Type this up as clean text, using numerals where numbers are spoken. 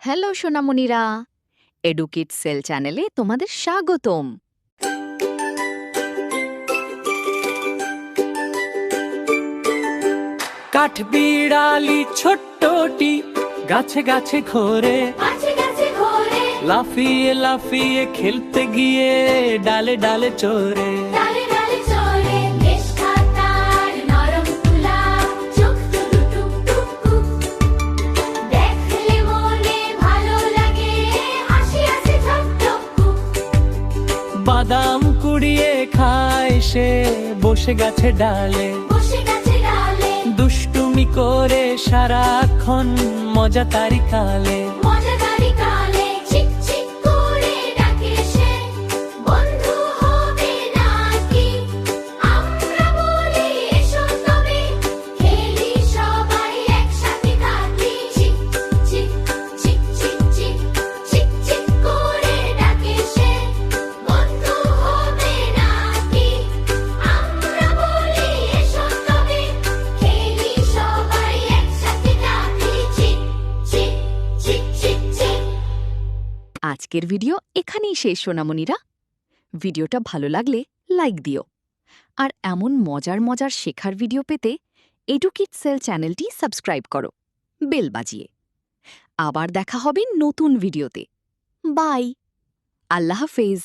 Hello সোনামণিরা, এডুকিড sell চ্যানেলে তোমাদের স্বাগতম। কাঠবিড়ালি ছোট্টটি গাছে গাছে ঘোরে, লাফিয়ে লাফিয়ে খেলতে গিয়ে ডালে ডালে চড়ে। বাদাম কুড়িয়ে খায় সে বসে গাছে ডালে, দুষ্টুমি করে সারাক্ষণ মজা তারি কালে। আজকের ভিডিও এখানেই শেষ সোনামণিরা। ভিডিওটা ভালো লাগলে লাইক দিও, আর এমন মজার মজার শেখার ভিডিও পেতে এডুকিড সেল চ্যানেলটি সাবস্ক্রাইব করো বেল বাজিয়ে। আবার দেখা হবে নতুন ভিডিওতে। বাই, আল্লাহ হাফেজ।